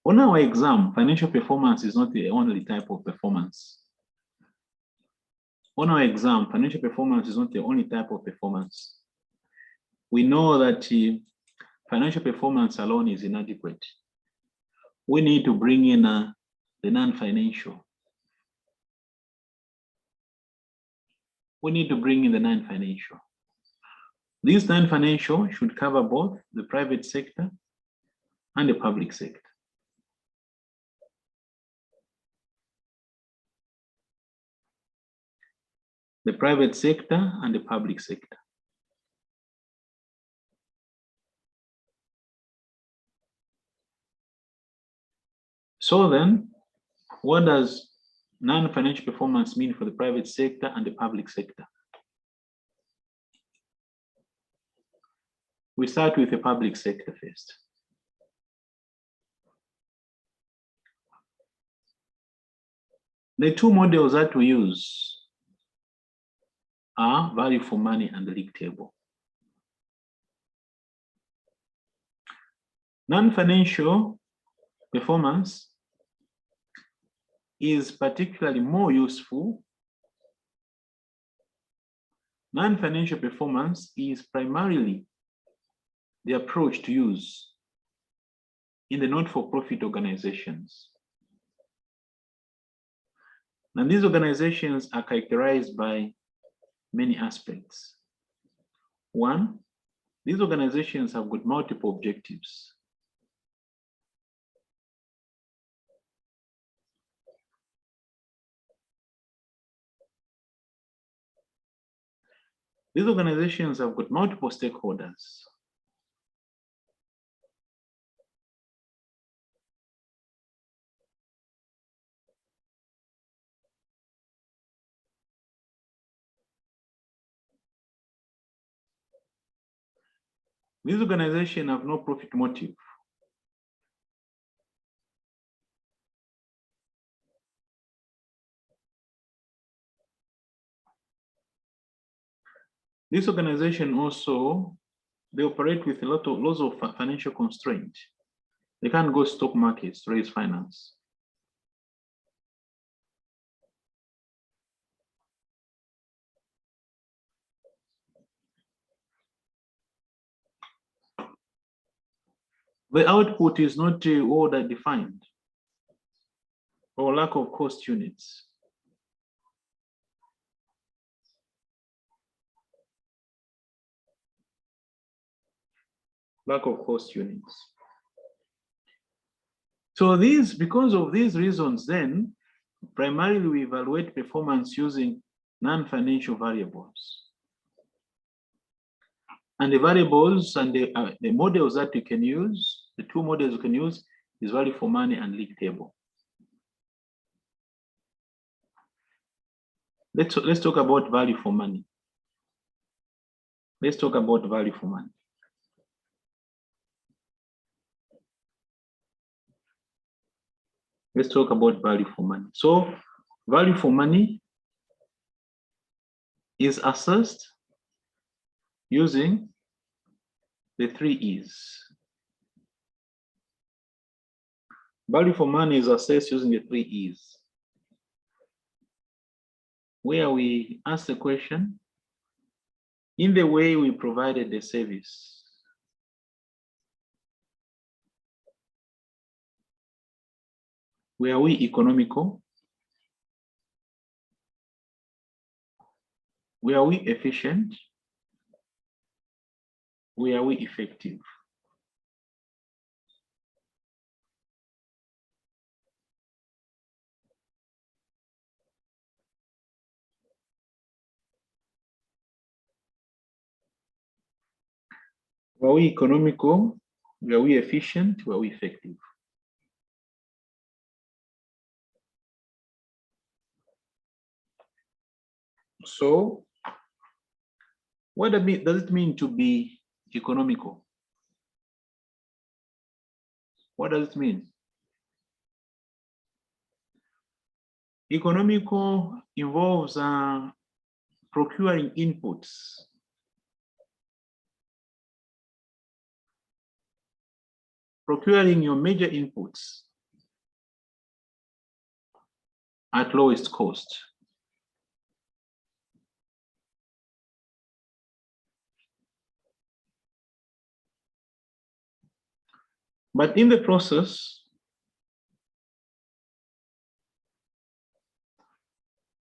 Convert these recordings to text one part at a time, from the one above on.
On our exam, financial performance is not the only type of performance. On our exam, financial performance is not the only type of performance. We know that financial performance alone is inadequate. We need to bring in the non-financial. We need to bring in the non-financial. This non-financial should cover both the private sector and the public sector. The private sector and the public sector. So then, what does non-financial performance mean for the private sector and the public sector? We start with the public sector first. The two models that we use are value for money and the league table. Non-financial performance is particularly more useful. Non-financial performance is primarily the approach to use in the not-for-profit organizations. Now, these organizations are characterized by many aspects. One, these organizations have got multiple objectives. These organizations have got multiple stakeholders. These organizations have no profit motive. This organization also, they operate with lots of financial constraints. They can't go stock markets to raise finance. The output is not order defined or lack of cost units. Lack of cost units. So because of these reasons, then primarily we evaluate performance using non-financial variables. And the variables and the models that you can use, the two models you can use is value for money and league table. Let's talk about value for money. Let's talk about value for money. Let's talk about value for money. So value for money is assessed using the 3 E's. Value for money is assessed using the 3 E's, where we ask the question, in the way we provided the service, were we economical? Were we efficient? Were we effective? Were we economical? Were we efficient? Were we effective? So, what does it mean to be economical? What does it mean? Economical involves procuring inputs. Procuring your major inputs at lowest cost. But in the process,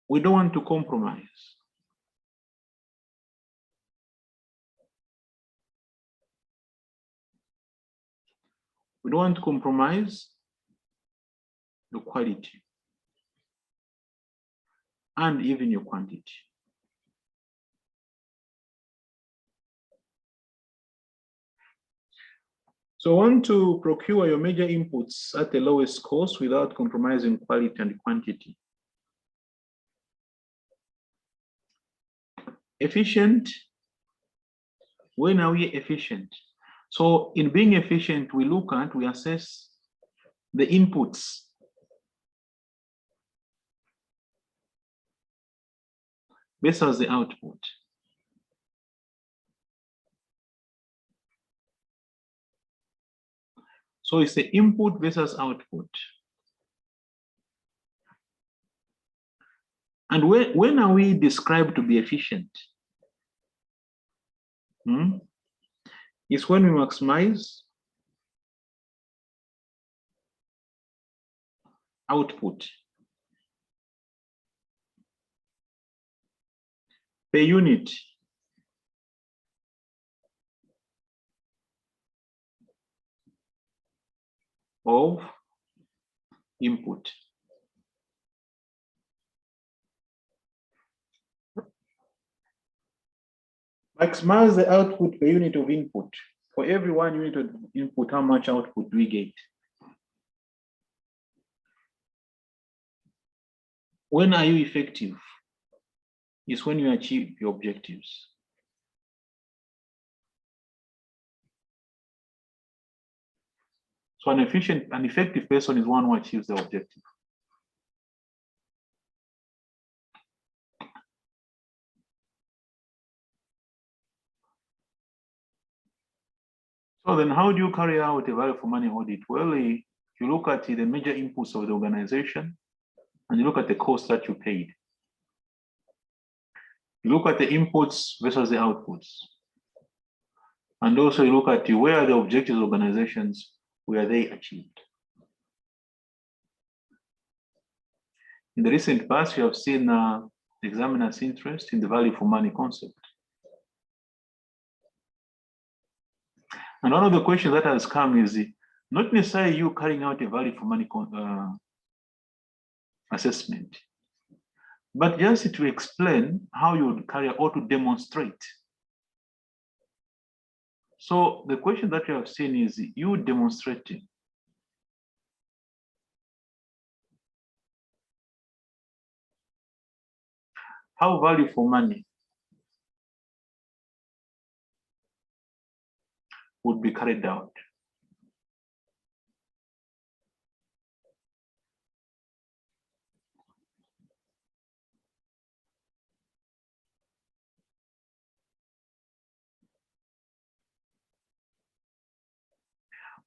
we don't want to compromise. We don't want to compromise the quality and even your quantity. So want to procure your major inputs at the lowest cost without compromising quality and quantity. Efficient. When are we efficient? So in being efficient, we assess the inputs versus the output. So it's the input versus output. And when are we described to be efficient? It's when we maximize output per unit of input. Maximize the output per unit of input. For every 1 unit of input, how much output do we get? When are you effective? It's when you achieve your objectives. So an effective person is one who achieves the objective. So then how do you carry out a value for money audit? Well, you look at the major inputs of the organization and you look at the cost that you paid. You look at the inputs versus the outputs. And also you look at where are the objectives of organizations, where they achieved. In the recent past, you have seen the examiner's interest in the value for money concept. And one of the questions that has come is not necessarily you carrying out a value for money assessment, but just to explain how you would carry out or to demonstrate. So the question that you have seen is you demonstrating how value for money would be carried out.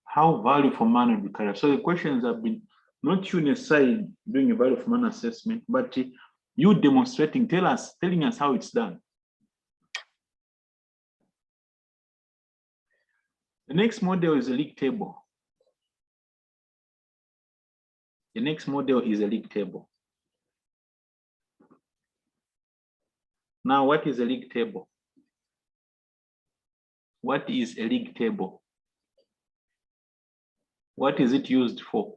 How value for money would be carried out. So the questions have been not you necessarily doing a value for money assessment, but you demonstrating, telling us how it's done. The next model is a league table. The next model is a league table. Now, what is a league table? What is a league table? What is it used for?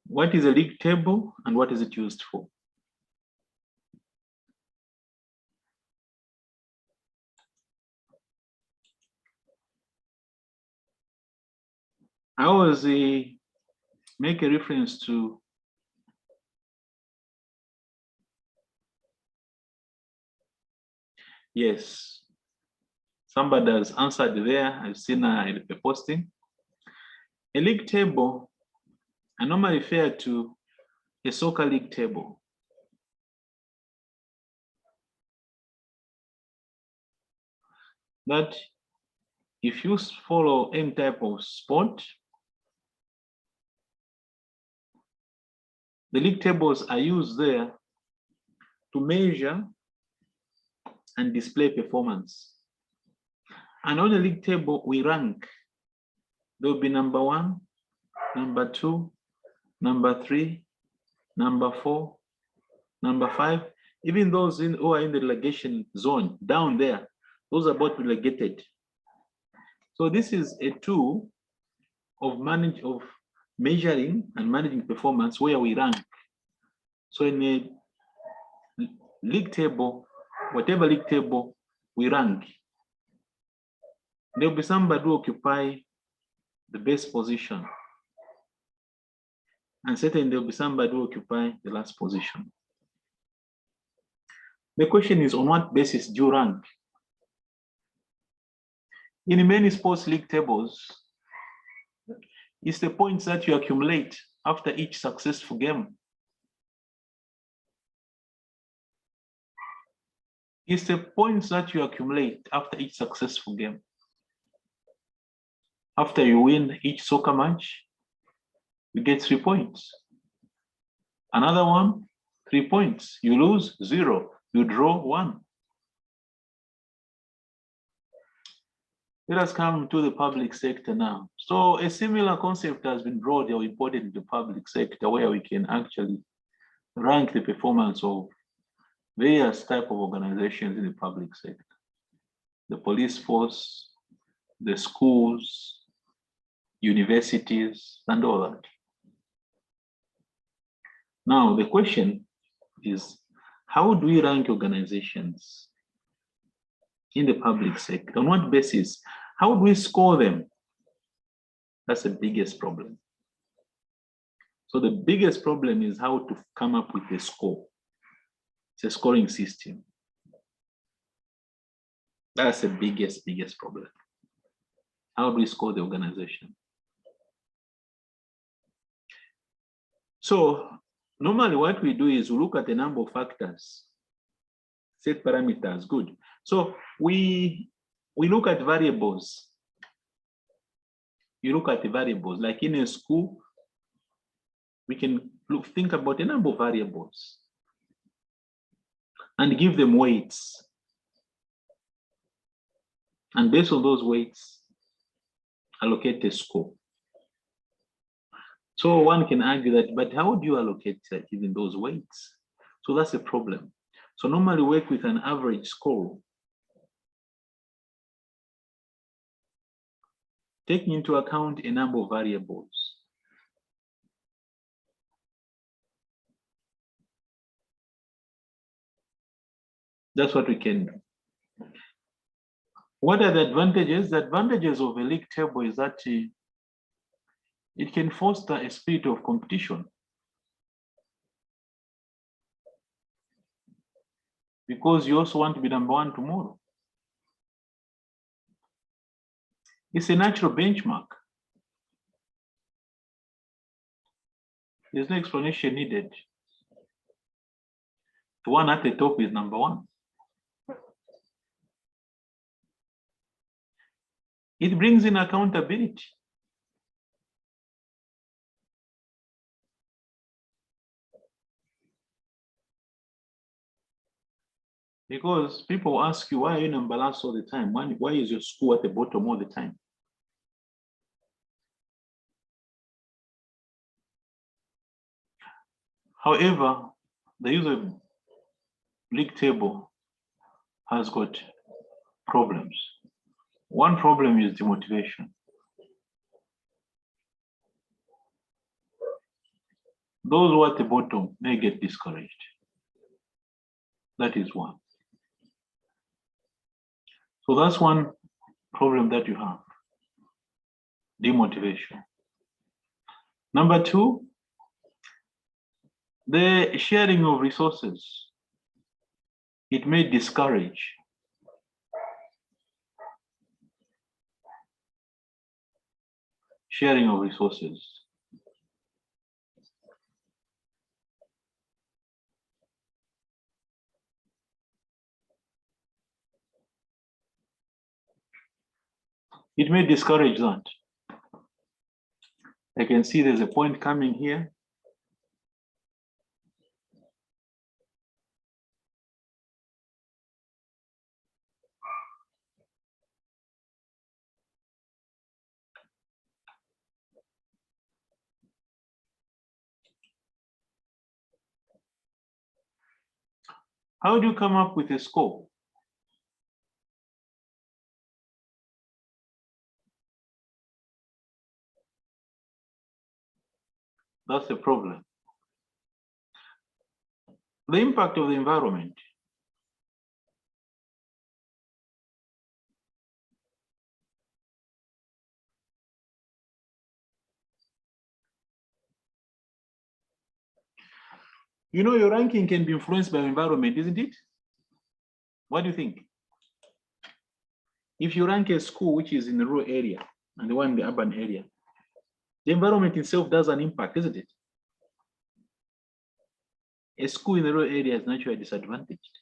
What is a league table and what is it used for? I always make a reference to yes, somebody has answered there. I've seen the posting. A league table, I normally refer to a soccer league table. That if you follow any type of sport, The league tables are used there to measure and display performance. And on the league table, we rank. There will be number 1, number 2, number 3, number 4, number 5. Even those who are in the relegation zone down there, those are both relegated. So this is a tool of measuring and managing performance where we rank. So in a league table, whatever league table we rank, there will be somebody who occupy the best position, and certainly there will be somebody who occupy the last position. The question is, on what basis do you rank? In many sports league tables, it's the points that you accumulate after each successful game. It's the points that you accumulate after each successful game. After you win each soccer match, you get 3 points. Another one, 3 points. You lose, 0. You draw, 1. Let us come to the public sector now. So a similar concept has been brought or imported into the public sector, where we can actually rank the performance of various type of organizations in the public sector. The police force, the schools, universities, and all that. Now, the question is, how do we rank organizations in the public sector? On what basis? How do we score them? That's the biggest problem. So the biggest problem is how to come up with a score. It's a scoring system. That's the biggest problem. How do we score the organization? So normally what we do is we look at a number of factors, set parameters, good. So we look at variables. You look at the variables, like in a school, we can think about a number of variables and give them weights. And based on those weights, allocate a score. So one can argue that, but how do you allocate even those weights? So that's a problem. So normally work with an average score, taking into account a number of variables. That's what we can do. What are the advantages? The advantages of a league table is that it can foster a spirit of competition. Because you also want to be number 1 tomorrow. It's a natural benchmark. There's no explanation needed. The one at the top is number 1. It brings in accountability. Because people ask you, why are you number last all the time? Why is your school at the bottom all the time? However, the use of league table has got problems. One problem is demotivation. Those who are at the bottom may get discouraged. That is one. So that's one problem that you have, demotivation. Number 2, the sharing of resources. It may discourage. Sharing of resources. It may discourage that. I can see there's a point coming here. How do you come up with a score? That's the problem. The impact of the environment. You know, your ranking can be influenced by environment, isn't it? What do you think? If you rank a school which is in the rural area and the one in the urban area, the environment itself does an impact, isn't it? A school in the rural area is naturally disadvantaged.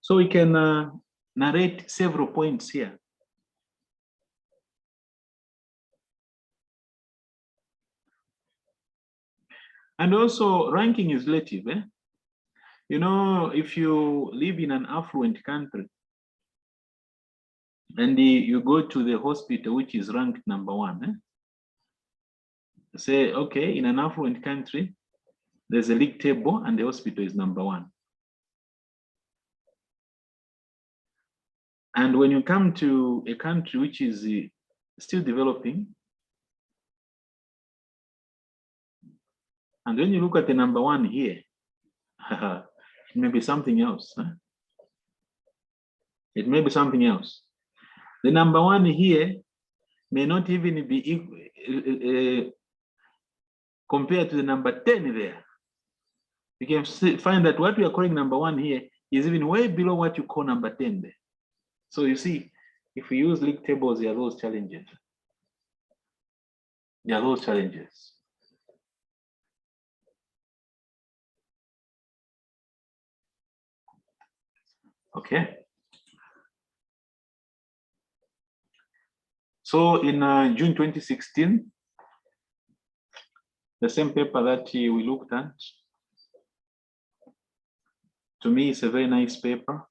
So we can narrate several points here. And also ranking is relative. You know, if you live in an affluent country and you go to the hospital which is ranked #1, say, okay, in an affluent country, there's a league table and the hospital is #1. And when you come to a country which is still developing, and when you look at the #1 here, it may be something else. It may be something else. The #1 here may not even be equal, compared to the #10 there. You can find that what we are calling #1 here is even way below what you call #10 there. So you see, if we use league tables, there are those challenges. There are those challenges. Okay. So in June 2016, the same paper that we looked at, to me, it's a very nice paper.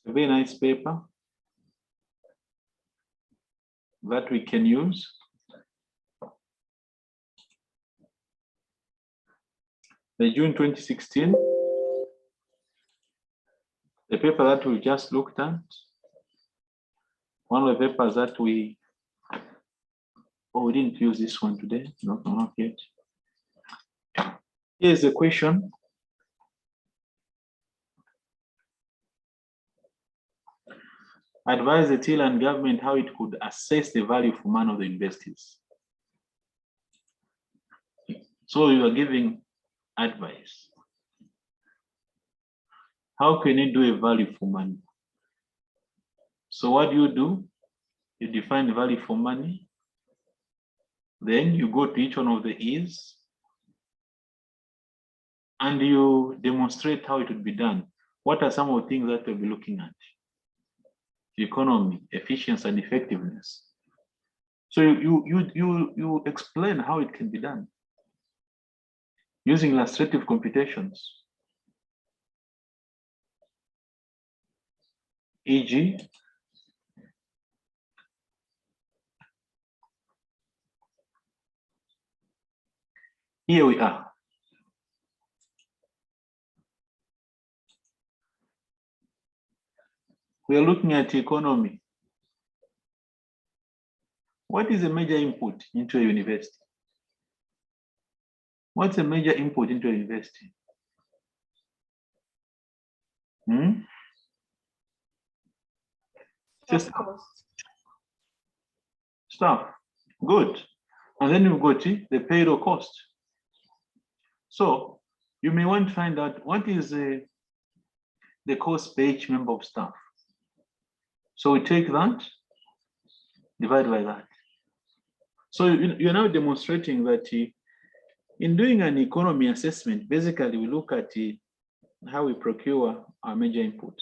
A very nice paper that we can use. The June 2016, the paper that we just looked at, one of the papers that we didn't use this one today, not yet. Here's a question. Advise the Thailand government how it could assess the value for money of the investors. So you are giving advice. How can you do a value for money? So what do? You define the value for money. Then you go to each one of the E's and you demonstrate how it would be done. What are some of the things that we'll be looking at? Economy, efficiency, and effectiveness. So you explain how it can be done using illustrative computations. E.g., here we are. We are looking at economy. What is a major input into a university? What's a major input into a university? Staff. Good. And then you've got the payroll cost. So you may want to find out what is the cost per each member of staff. So we take that, divide by that. So you're now demonstrating that in doing an economy assessment, basically we look at how we procure our major input,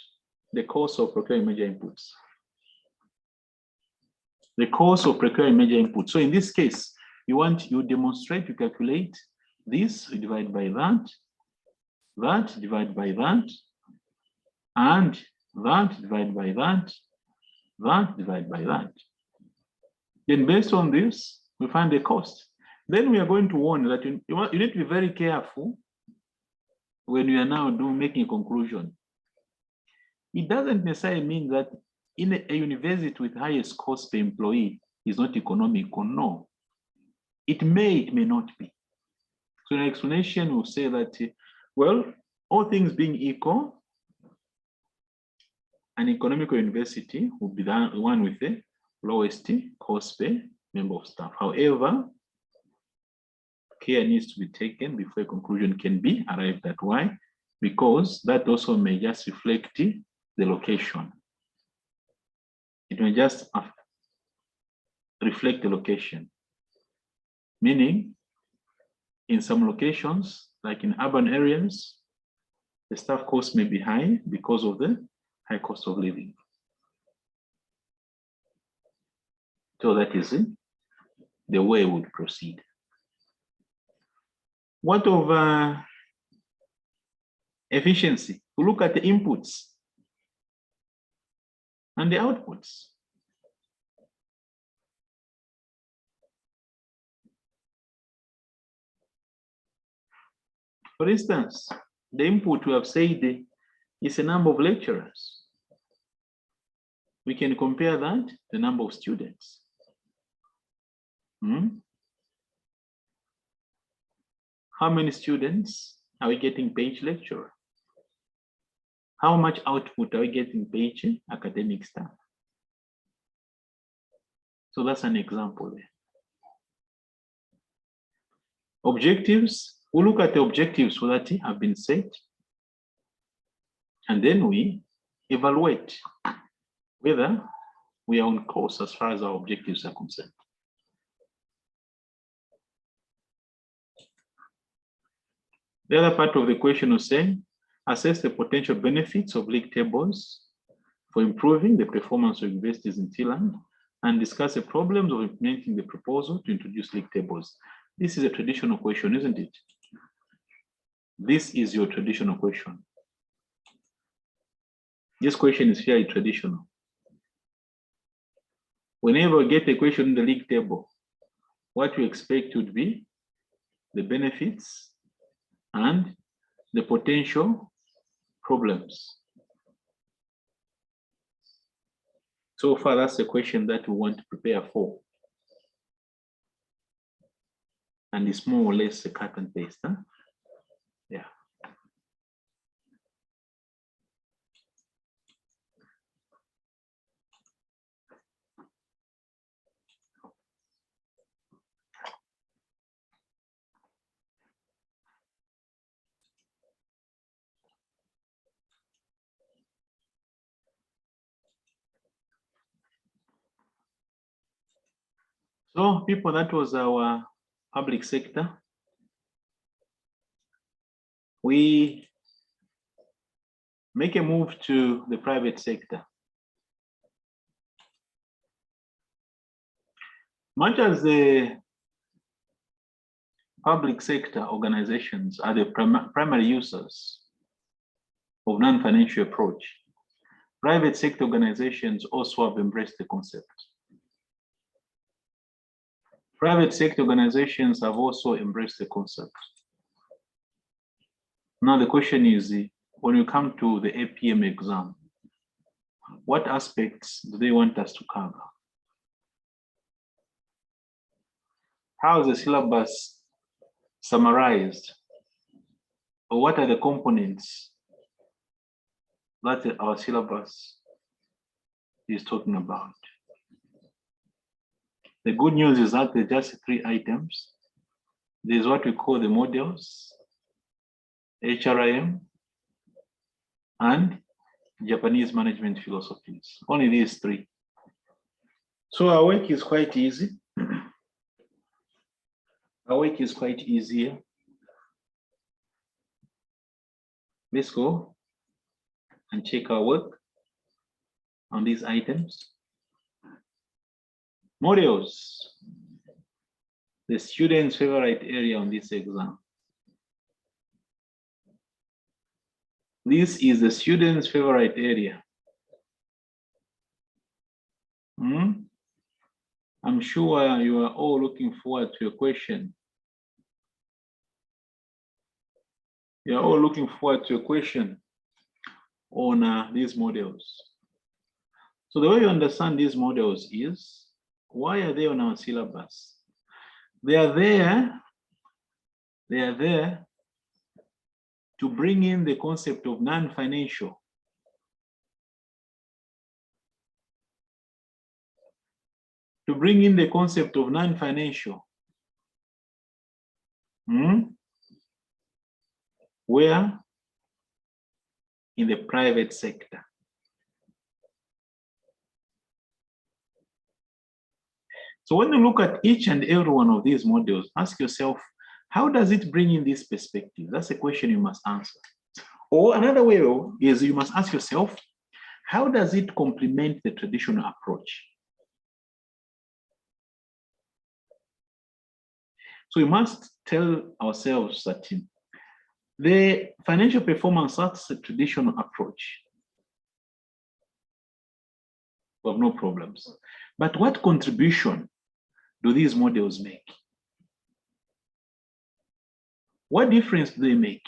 the cost of procuring major inputs. The cost of procuring major inputs. So in this case, you demonstrate, you calculate this, you divide by that, divide by that, and that, divide by that, divide by that. Then based on this, we find the cost. Then we are going to warn that you need to be very careful when you are now making a conclusion. It doesn't necessarily mean that in a university with highest cost per employee is not economical. No, it may not be. So an explanation will say that, well, all things being equal, an economical university will be the one with the lowest cost per member of staff. However, care needs to be taken before a conclusion can be arrived at. Why? Because that also may just reflect the location. It may just reflect the location. Meaning, in some locations, like in urban areas, the staff cost may be high because of the high cost of living. So that is the way we would proceed. What of efficiency? We look at the inputs and the outputs. For instance, the input we have said is a number of lecturers. We can compare that to the number of students. How many students are we getting per each lecturer? How much output are we getting per each academic staff? So that's an example there. Objectives, we look at the objectives that have been set, and then we evaluate whether we are on course as far as our objectives are concerned. The other part of the question was saying, assess the potential benefits of league tables for improving the performance of universities in Thailand, and discuss the problems of implementing the proposal to introduce league tables. This is a traditional question, isn't it? This is your traditional question. This question is fairly traditional. Whenever we get a question in the league table, what we expect would be the benefits and the potential problems. So far, that's the question that we want to prepare for. And it's more or less a cut and paste, huh? Yeah. So people, that was our public sector. We make a move to the private sector. Much as the public sector organizations are the primary users of non-financial approach, private sector organizations also have embraced the concept. Private sector organizations have also embraced the concept. Now the question is, when you come to the APM exam, what aspects do they want us to cover? How is the syllabus summarized? Or what are the components that our syllabus is talking about? The good news is that there's just 3 items. There's what we call the models, HRIM, and Japanese management philosophies. Only these 3. So our work is quite easy. Our work is quite easy. Let's go and check our work on these items. Models, the student's favorite area on this exam. This is the student's favorite area. I'm sure you are all looking forward to a question. You are all looking forward to a question on these models. So the way you understand these models is, why are they on our syllabus? They are there to bring in the concept of non-financial. To bring in the concept of non-financial. Where? In the private sector. So when you look at each and every one of these models, ask yourself, how does it bring in this perspective? That's a question you must answer. Or another way is you must ask yourself, how does it complement the traditional approach? So we must tell ourselves that the financial performance, that's a traditional approach. We have no problems. But what contribution do these models make? What difference do they make?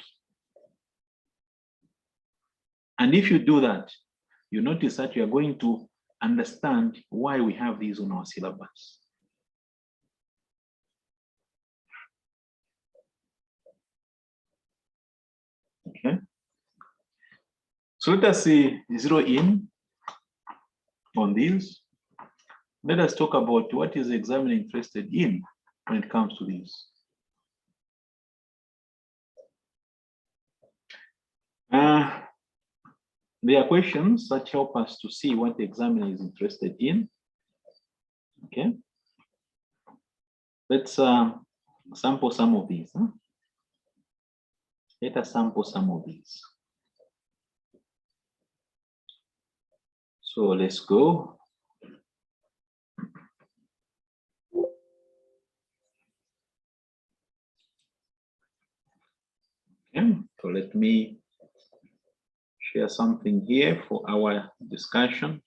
And if you do that, you notice that you are going to understand why we have these on our syllabus. Okay. So let us zero in on these. Let us talk about what is the examiner interested in when it comes to this. There are questions that help us to see what the examiner is interested in. Okay. Let's sample some of these. Let us sample some of these. So let's go. Okay, so let me share something here for our discussion.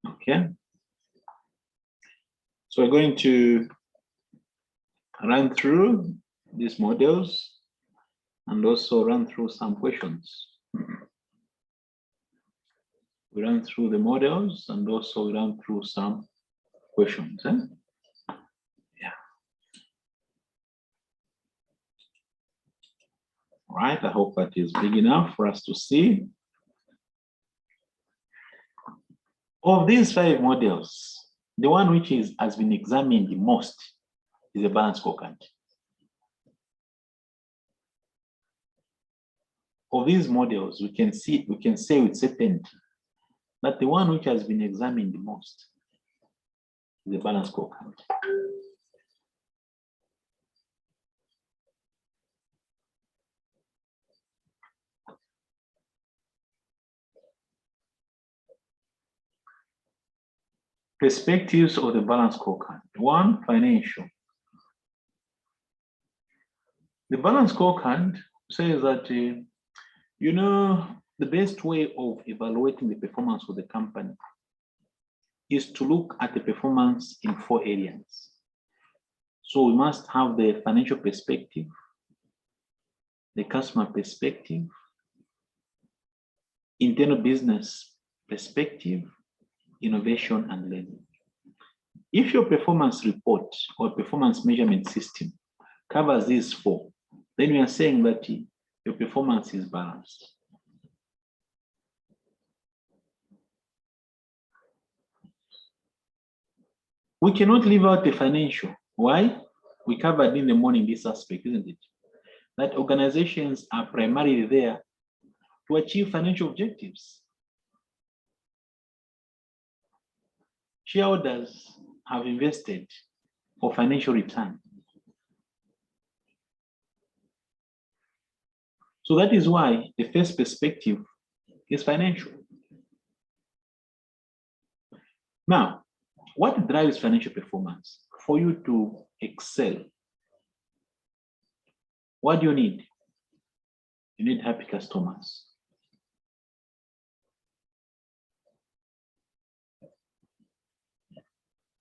Okay. So we're going to run through these models and also run through some questions. We run through the models and also run through some questions. Yeah. All right, I hope that is big enough for us to see. Of these 5 models, the one which has been examined the most is the balance scorecard. Of these models, we can say with certainty that the one which has been examined the most is the balance scorecard. Perspectives of the balance scorecard. 1, financial. The balance scorecard says that the best way of evaluating the performance of the company is to look at the performance in 4 areas. So we must have the financial perspective, the customer perspective, internal business perspective, innovation, and learning. If your performance report or performance measurement system covers these 4, then we are saying that your performance is balanced. We cannot leave out the financial. Why? We covered in the morning this aspect, isn't it? That organizations are primarily there to achieve financial objectives. Shareholders have invested for financial return. So that is why the first perspective is financial. Now, what drives financial performance? For you to excel, what do you need? You need happy customers.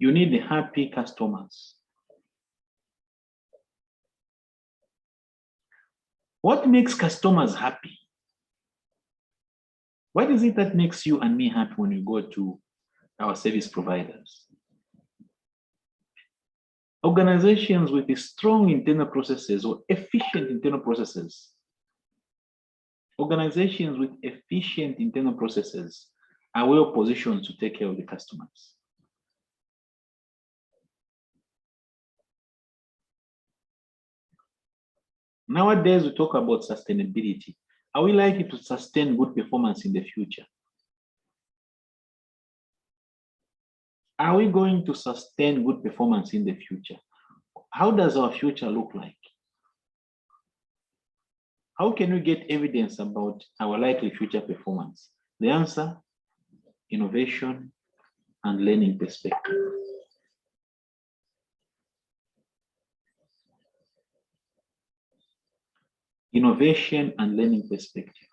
You need happy customers. What makes customers happy? What is it that makes you and me happy when we go to our service providers? Organizations with strong internal processes or efficient internal processes. Organizations with efficient internal processes are well positioned to take care of the customers. Nowadays, we talk about sustainability. Are we likely to sustain good performance in the future? Are we going to sustain good performance in the future? How does our future look like? How can we get evidence about our likely future performance? The answer, innovation and learning perspective. Innovation and learning perspective.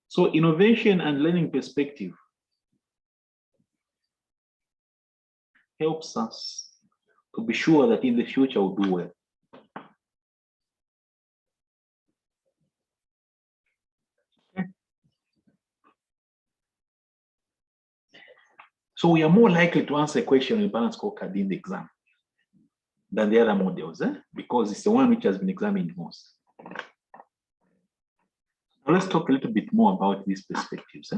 So innovation and learning perspective helps us to be sure that in the future we'll do well. Okay. So we are more likely to answer a question in balance scorecard in the exam than the other models, because it's the one which has been examined most. Now let's talk a little bit more about these perspectives.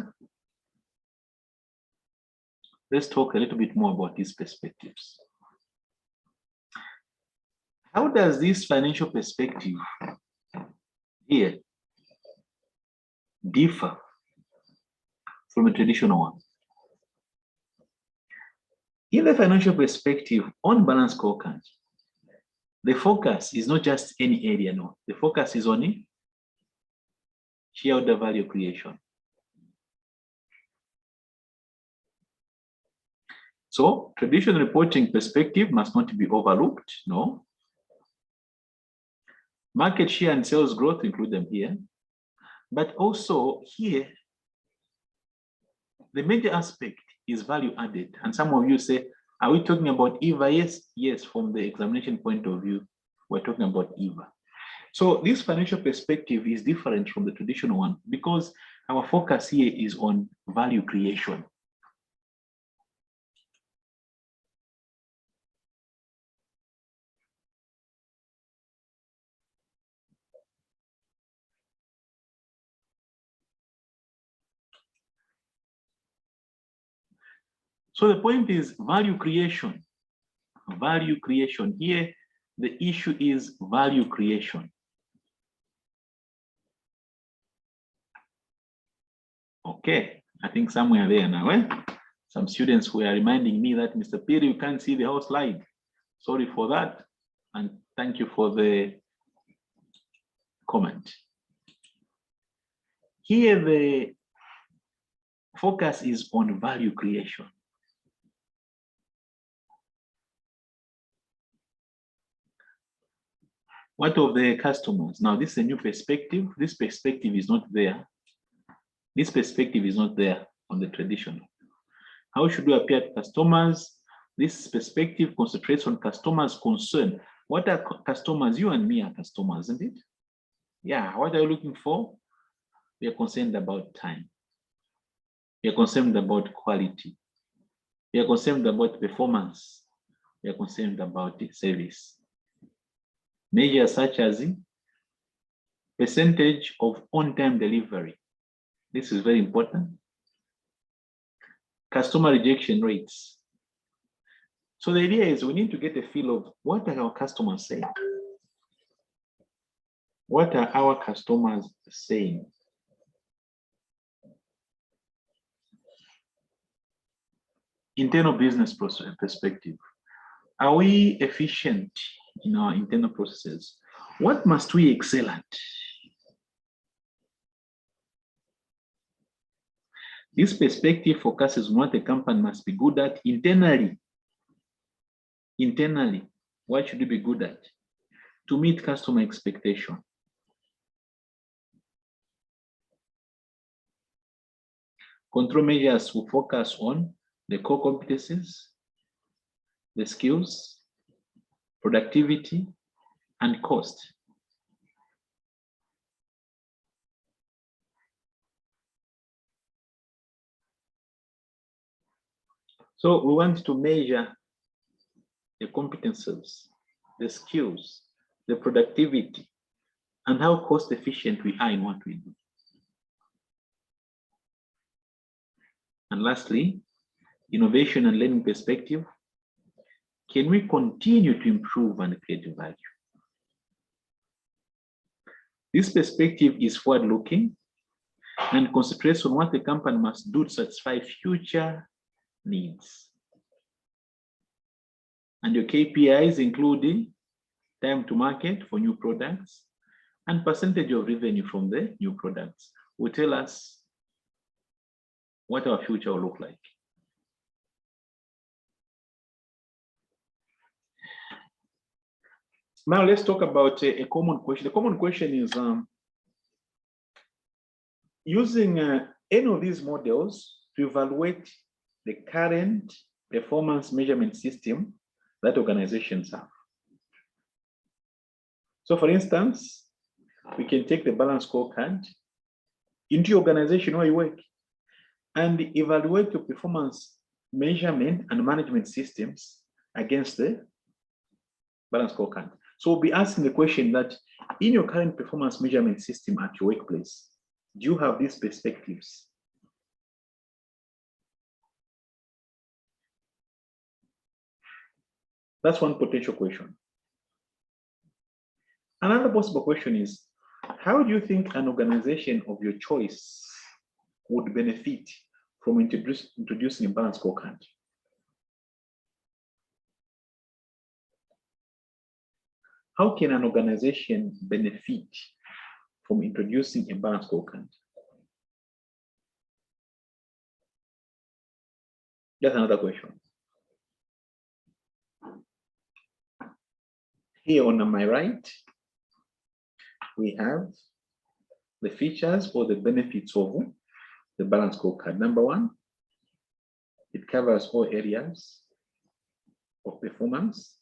Let's talk a little bit more about these perspectives. How does this financial perspective here differ from a traditional one? In the financial perspective on balance scorecard, the focus is not just any area, no. The focus is on shareholder value creation. So traditional reporting perspective must not be overlooked, no. Market share and sales growth, include them here. But also here, the major aspect is value added. And some of you say, are we talking about EVA? Yes, yes, from the examination point of view, we're talking about EVA. So this financial perspective is different from the traditional one because our focus here is on value creation. So the point is value creation. Value creation. Here, the issue is value creation. Okay, I think somewhere there now. Some students were reminding me that, Mr. Piri, you can't see the whole slide. Sorry for that. And thank you for the comment. Here, the focus is on value creation. What of the customers? Now, this is a new perspective. This perspective is not there. This perspective is not there on the traditional. How should we appear to customers? This perspective concentrates on customers' concern. What are customers? You and me are customers, isn't it? Yeah, what are you looking for? We are concerned about time. We are concerned about quality. We are concerned about performance. We are concerned about the service. Measures such as percentage of on-time delivery. This is very important. Customer rejection rates. So the idea is we need to get a feel of what are our customers saying? What are our customers saying? Internal business perspective. Are we efficient in our internal processes? What must we excel at? This perspective focuses on what the company must be good at internally. Internally, what should we be good at to meet customer expectation? Control measures will focus on the core competencies, the skills, productivity, and cost. So we want to measure the competencies, the skills, the productivity, and how cost efficient we are in what we do. And lastly, innovation and learning perspective. Can we continue to improve and create value? This perspective is forward-looking and concentrates on what the company must do to satisfy future needs. And your KPIs include time to market for new products and percentage of revenue from the new products will tell us what our future will look like. Now let's talk about a common question. The common question is using any of these models to evaluate the current performance measurement system that organizations have. So for instance, we can take the balance scorecard into your organization where you work and evaluate your performance measurement and management systems against the balance scorecard. So we'll be asking the question that in your current performance measurement system at your workplace, do you have these perspectives? That's one potential question. Another possible question is, how do you think an organization of your choice would benefit from introducing a balance scorecard? How can an organization benefit from introducing a balance scorecard? That's another question. Here on my right, we have the features or the benefits of the balance scorecard. Number one, it covers all areas of performance,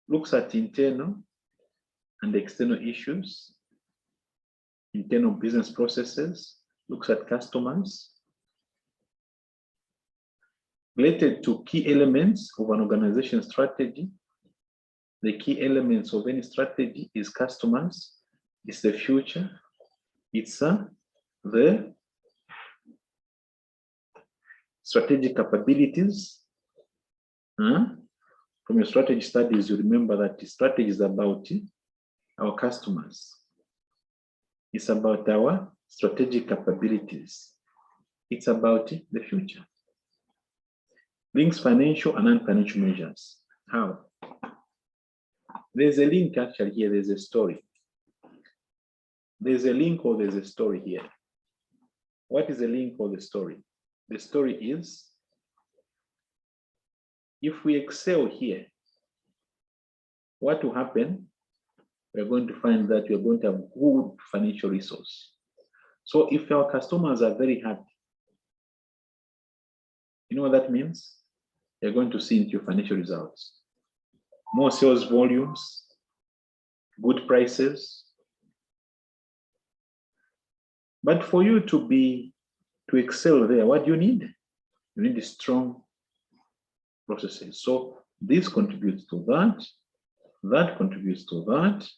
looks at internal and external issues, internal business processes, looks at customers, related to key elements of an organization's strategy. The key elements of any strategy is customers, it's the future, it's the strategic capabilities. From your strategy studies, you remember that the strategy is about our customers. It's about our strategic capabilities. It's about the future. Links financial and non-financial measures. How? There's a link actually here, there's a story. There's a link or there's a story here. What is the link or the story? The story is, if we excel here, what will happen? We're going to find that we're going to have good financial resource. So if our customers are very happy, you know what that means? You're going to see into your financial results. More sales volumes, good prices. But for you to excel there, what do you need? You need strong processes. So this contributes to that, that contributes to that,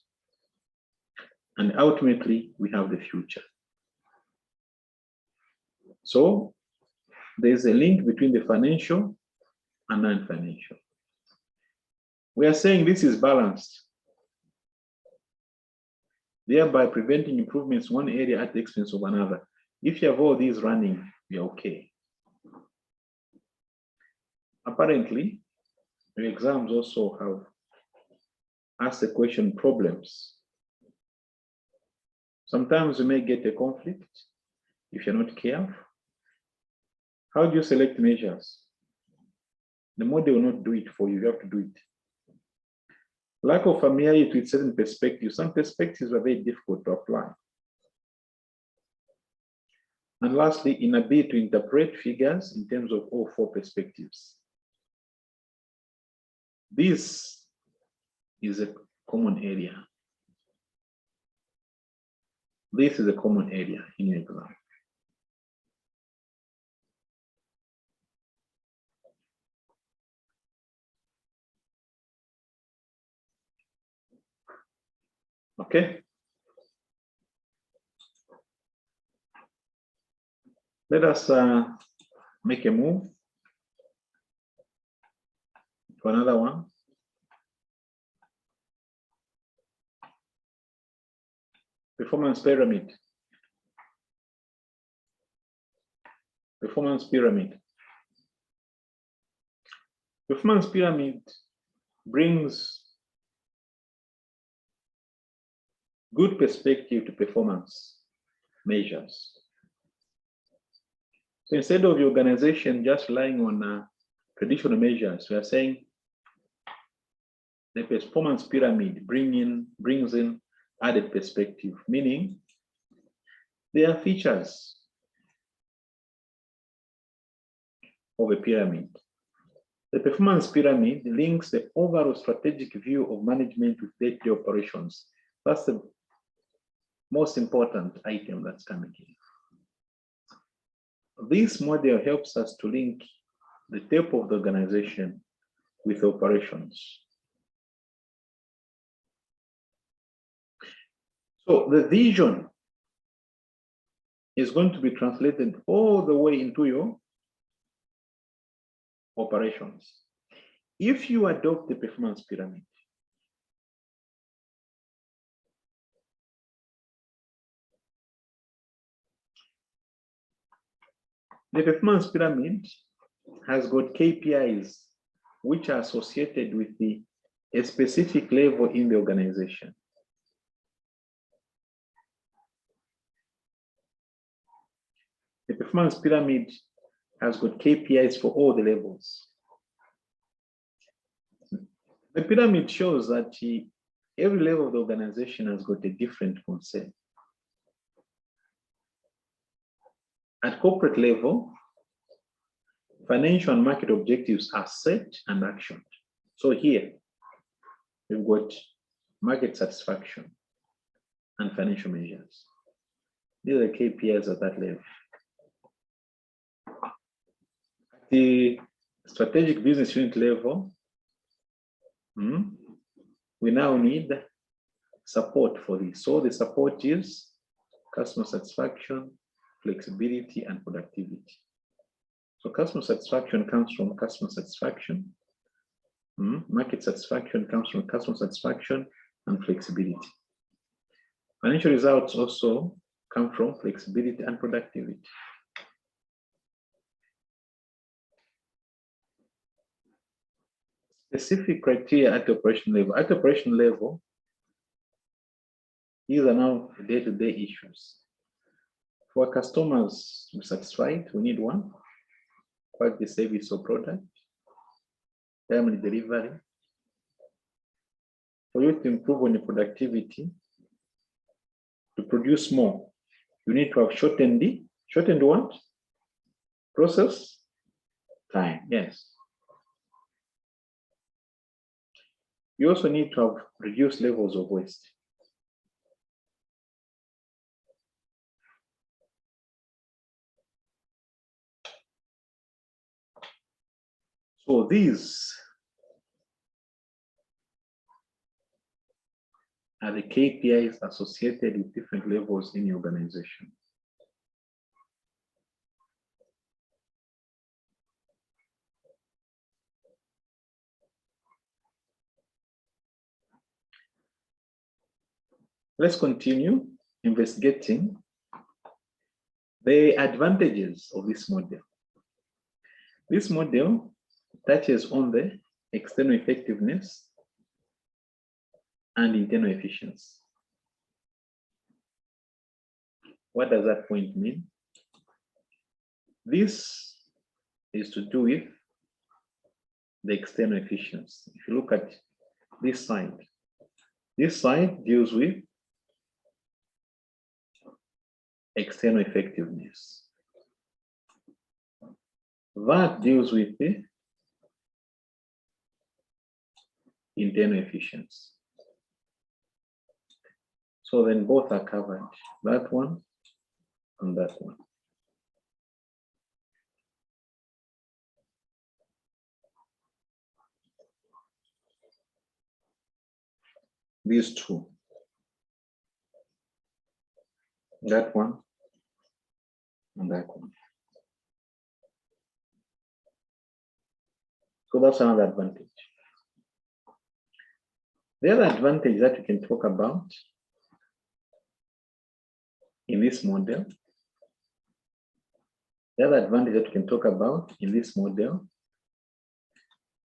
and ultimately we have the future. So there's a link between the financial and non-financial. We are saying this is balanced, thereby preventing improvements in one area at the expense of another. If you have all these running, you're okay. Apparently, the exams also have asked the question problems. Sometimes you may get a conflict if you're not careful. How do you select measures? The model will not do it for you, you have to do it. Lack of familiarity with certain perspectives. Some perspectives are very difficult to apply. And lastly, inability to interpret figures in terms of all four perspectives. This is a common area. This is a common area in your exam. Okay. Let us make a move to another one. Performance pyramid. Performance pyramid. Performance pyramid brings good perspective to performance measures. So instead of your organization just relying on traditional measures, we are saying the performance pyramid brings in added perspective, meaning there are features of a pyramid. The performance pyramid links the overall strategic view of management with day-to-day operations. That's the most important item that's coming in. This model helps us to link the top of the organization with operations. So the vision is going to be translated all the way into your operations. If you adopt the performance pyramid, the performance pyramid has got KPIs which are associated with a specific level in the organization. The performance pyramid has got KPIs for all the levels. The pyramid shows that every level of the organization has got a different concern. At corporate level, financial and market objectives are set and actioned. So here, we've got market satisfaction and financial measures. These are the KPIs at that level. At the strategic business unit level, we now need support for this. So the support is customer satisfaction, flexibility, and productivity. So customer satisfaction comes from customer satisfaction. Market satisfaction comes from customer satisfaction and flexibility. Financial results also come from flexibility and productivity. Specific criteria at the operation level. At the operation level, these are now day-to-day issues. For customers to be satisfied, we need one, quality service or product, timely delivery. For you to improve on your productivity, to produce more, you need to have shortened what? Process time, yes. You also need to have reduced levels of waste. So these are the KPIs associated with different levels in your organization. Let's continue investigating the advantages of this model. This model touches on the external effectiveness and internal efficiency. What does that point mean? This is to do with the external efficiency. If you look at this side deals with external effectiveness. That deals with the internal efficiency. So then both are covered, that one and that one. These two. That one and that one. So that's another advantage. The other advantage that we can talk about in this model,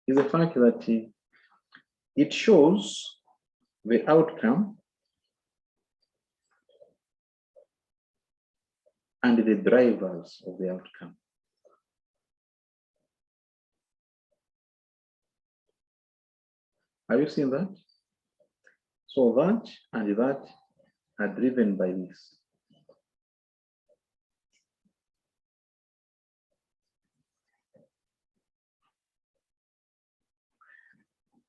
is the fact that it shows the outcome and the drivers of the outcome. Are you seeing that? So that and that are driven by this.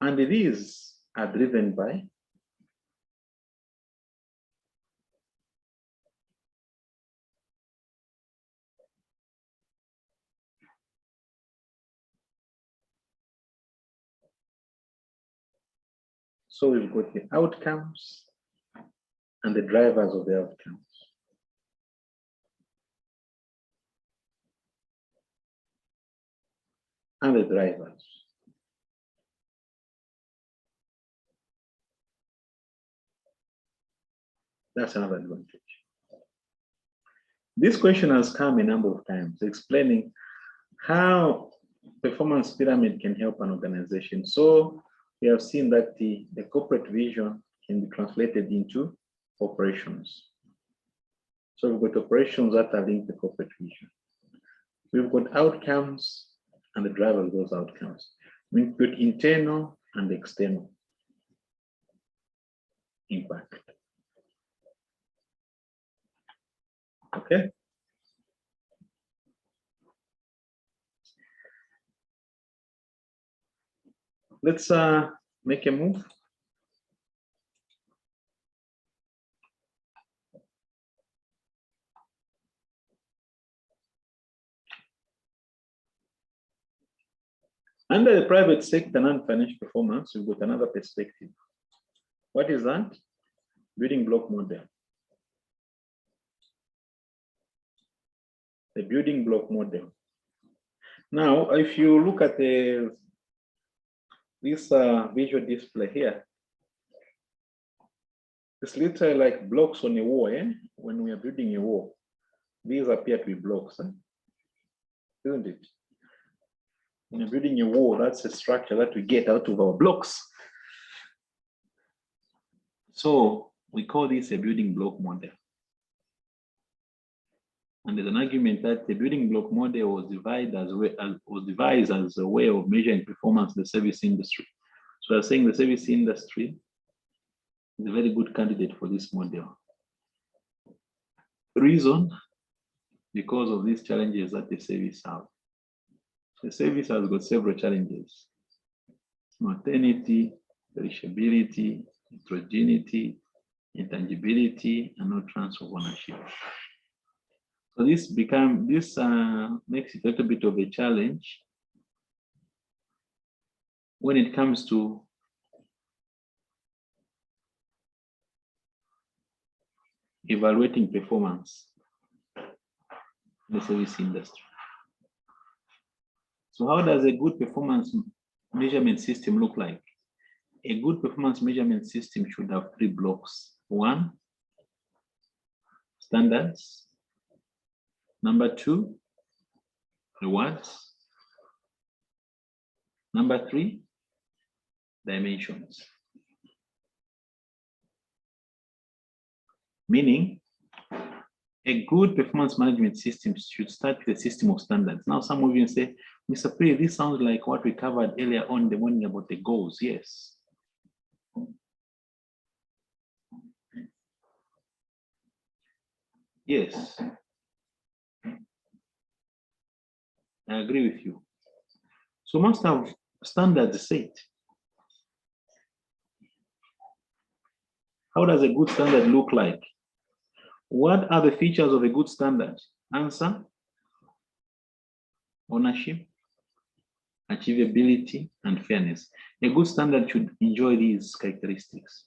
And these are driven by so we've got the outcomes and the drivers of the outcomes. And the drivers. That's another advantage. This question has come a number of times explaining how performance pyramid can help an organization. So we have seen that the corporate vision can be translated into operations. So we've got operations that are linked to corporate vision. We've got outcomes and the driver of those outcomes. We've got internal and external impact. Okay. Let's make a move. Under the private sector non-financial performance, we've got another perspective. What is that? Building block model. The building block model. Now, if you look at this visual display here, it's literally like blocks on a wall. When we are building a wall, these appear to be blocks, isn't it? When you're building a wall, that's a structure that we get out of our blocks. So we call this a building block model. And there's an argument that the building block model was devised as a way of measuring performance in the service industry. So we're saying the service industry is a very good candidate for this model. Reason, because of these challenges that the service has. The service has got several challenges: maternity, perishability, heterogeneity, intangibility, and no transfer of ownership. So this makes it a little bit of a challenge when it comes to evaluating performance in the service industry. So how does a good performance measurement system look like? A good performance measurement system should have 3 blocks. 1, standards. Number 2, rewards. Number 3, dimensions. Meaning, a good performance management system should start with a system of standards. Now, some of you say, Mr. Pri, this sounds like what we covered earlier on in the morning about the goals. Yes. Yes. I agree with you. So must have standards set. How does a good standard look like? What are the features of a good standard? Answer: ownership, achievability, and fairness. A good standard should enjoy these characteristics.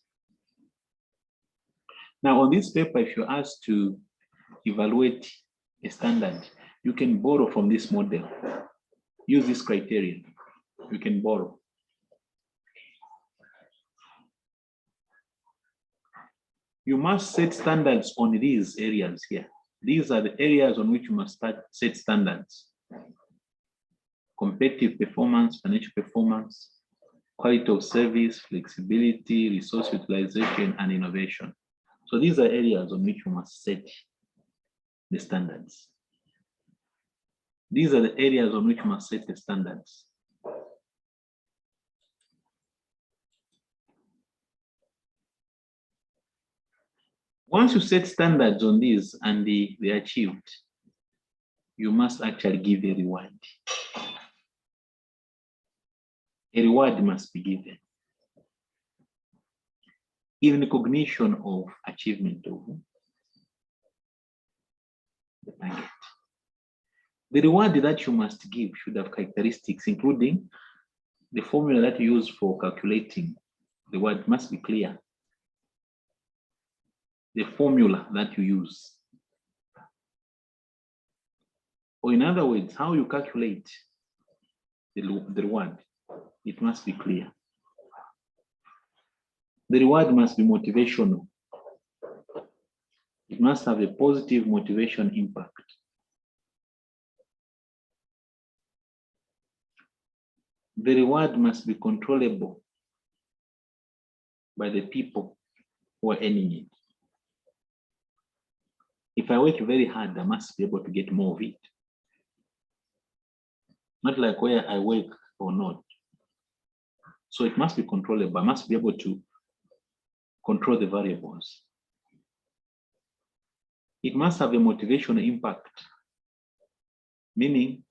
Now, on this paper, if you're asked to evaluate a standard, you can borrow from this model. Use this criteria. You can borrow. You must set standards on these areas here. These are the areas on which you must set standards: competitive performance, financial performance, quality of service, flexibility, resource utilization, and innovation. So these are areas on which you must set the standards. These are the areas on which you must set the standards. Once you set standards on these and they're achieved, you must actually give a reward. A reward must be given in recognition of achievement of the target. The reward that you must give should have characteristics, including the formula that you use for calculating the reward must be clear. The formula that you use, or in other words, how you calculate the reward, it must be clear. The reward must be motivational. It must have a positive motivation impact. The reward must be controllable by the people who are earning it. If I work very hard, I must be able to get more of it. Not like where I work or not. So it must be controllable. I must be able to control the variables. It must have a motivational impact. Meaning,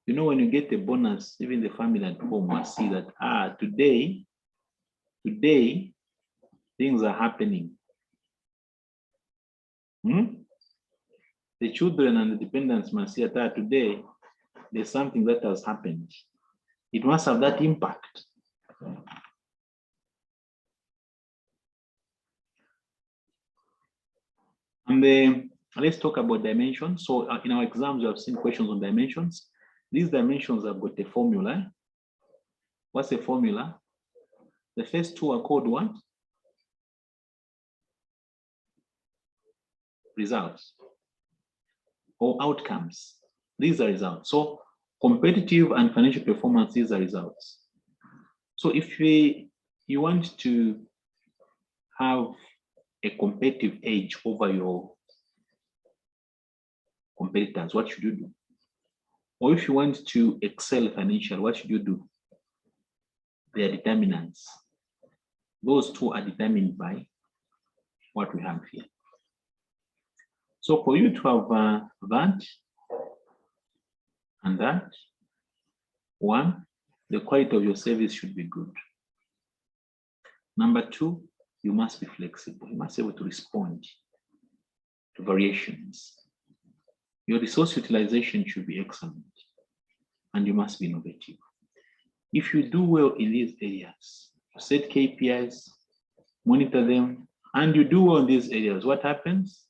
you know, when you get a bonus, even the family at home must see that, today, things are happening. The children and the dependents must see that today, there's something that has happened. It must have that impact. And let's talk about dimensions. So in our exams, you have seen questions on dimensions. These dimensions have got a formula. What's the formula? The first two are called what? Results or outcomes. These are results. So competitive and financial performance, these are results. So if you want to have a competitive edge over your competitors, what should you do? Or if you want to excel financially, what should you do? They are determinants. Those two are determined by what we have here. So for you to have that and that, one, the quality of your service should be good. Number two, you must be flexible. You must be able to respond to variations. Your resource utilization should be excellent, and you must be innovative. If you do well in these areas, set KPIs, monitor them, and you do well in these areas, what happens?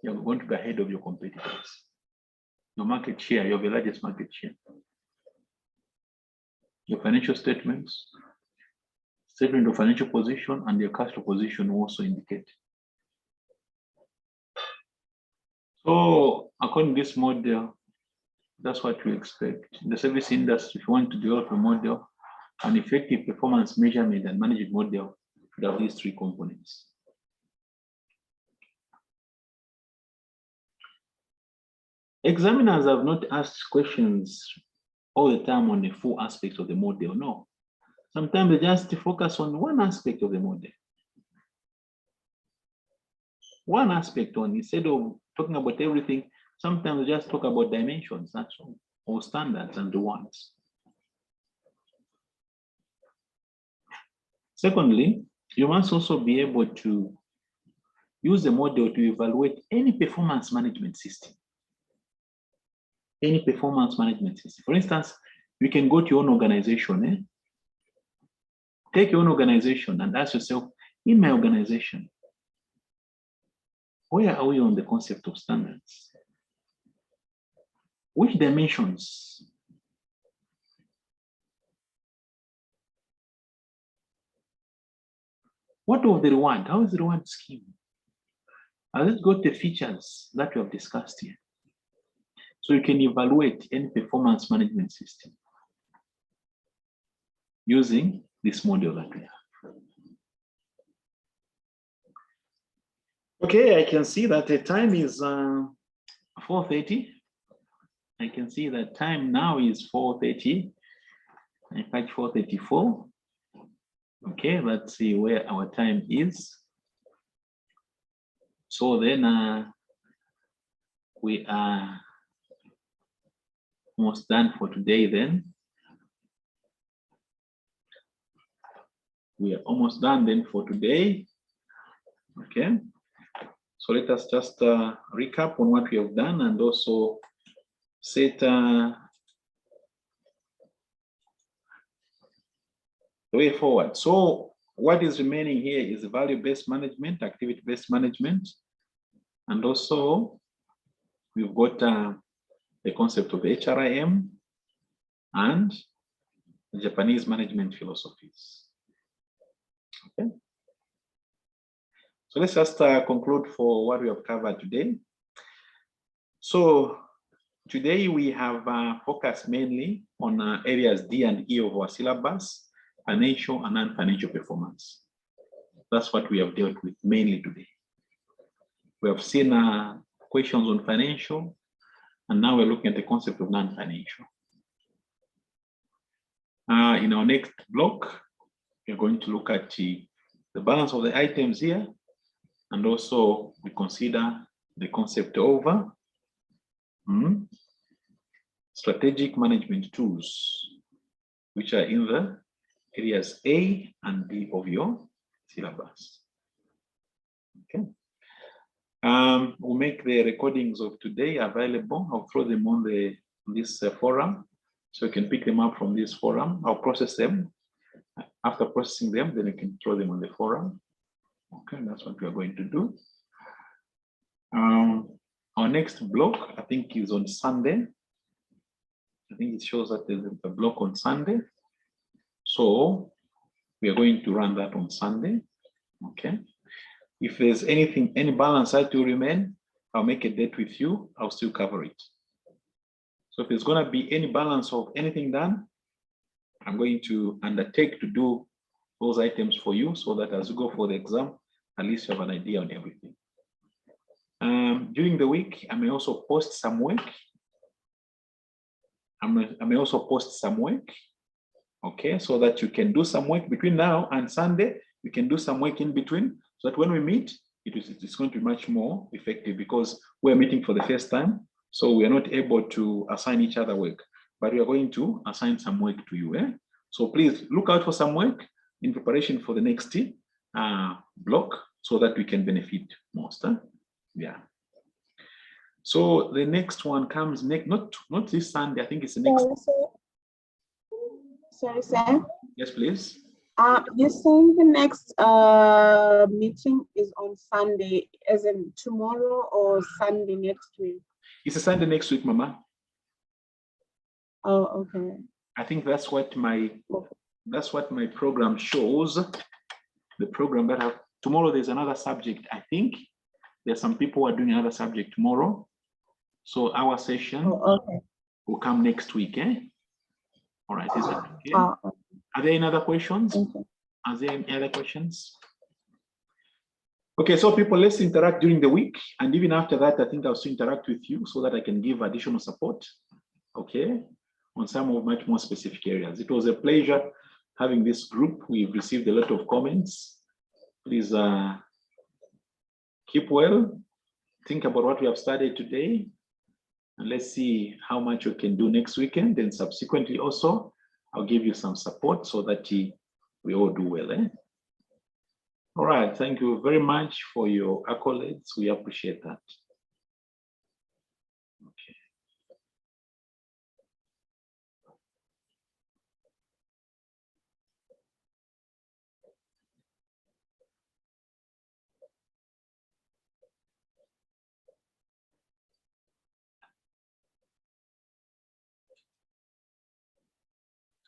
You're going to be ahead of your competitors. Your market share, you have the largest market share. Your financial statements, statement of financial position, and your cash flow position will also indicate. So according to this model, that's what we expect. In the service industry, if you want to develop a model, an effective performance measurement and management model should have these three components. Examiners have not asked questions all the time on the full aspects of the model, no. Sometimes they just focus on one aspect of the model. One aspect on, instead of talking about everything, sometimes they just talk about dimensions, that's all. or standards and rewards. Secondly, you must also be able to use the model to evaluate any performance management system. Any performance management system. For instance, you can go to your own organization, take your own organization and ask yourself, in my organization, where are we on the concept of standards? Which dimensions? What of the reward? How is the reward scheme? Has it got the features that we have discussed here? So you can evaluate any performance management system using this model that we have. Okay, I can see that the time is 4:30. I can see that time now is 4:30. In fact, 4:34. Okay, let's see where our time is. So then we are almost done for today then. We are almost done then for today. Okay. So let us just recap on what we have done and also set the way forward. So what is remaining here is value-based management, activity-based management, and also we've got the concept of HRIM and the Japanese management philosophies. Okay. So let's just conclude for what we have covered today. So today we have focused mainly on areas D and E of our syllabus, financial and non-financial performance. That's what we have dealt with mainly today. We have seen questions on financial, and now we're looking at the concept of non-financial. In our next block, we're going to look at the balance of the items here, and also we consider the concept of strategic management tools, which are in the areas A and B of your syllabus. Okay. We'll make the recordings of today available. I'll throw them on this forum, so you can pick them up from this forum. I'll process them. After processing them, then you can throw them on the forum. Okay, that's what we are going to do. Our next block, I think, is on Sunday. I think it shows that there's a block on Sunday. So we are going to run that on Sunday. Okay. If there's anything, any balance that will remain, I'll make a date with you. I'll still cover it. So if there's going to be any balance of anything done, I'm going to undertake to do those items for you so that as you go for the exam, at least you have an idea on everything. During the week, I may also post some work. I may also post some work, okay, so that you can do some work between now and Sunday. You can do some work in between, so that when we meet, it's going to be much more effective, because we're meeting for the first time, so we are not able to assign each other work, but we are going to assign some work to you. So please look out for some work in preparation for the next block, so that we can benefit most. Yeah. So the next one comes next, not this Sunday. I think it's the next. Sorry, sir. Yes, please. You're saying the next meeting is on Sunday, as in tomorrow or Sunday next week? It's a Sunday next week, Mama. Oh, okay. I think that's what my program shows. The program that have tomorrow, there's another subject. I think there's some people who are doing another subject tomorrow. So our session will come next week. All right, is that okay? Okay. Are there any other questions? Okay. Are there any other questions? Okay, so people, let's interact during the week. And even after that, I think I'll still interact with you so that I can give additional support, okay, on some of much more specific areas. It was a pleasure having this group. We've received a lot of comments. Please keep well. Think about what we have studied today. And let's see how much we can do next weekend. Then subsequently also, I'll give you some support so that we all do well. All right, thank you very much for your accolades. We appreciate that.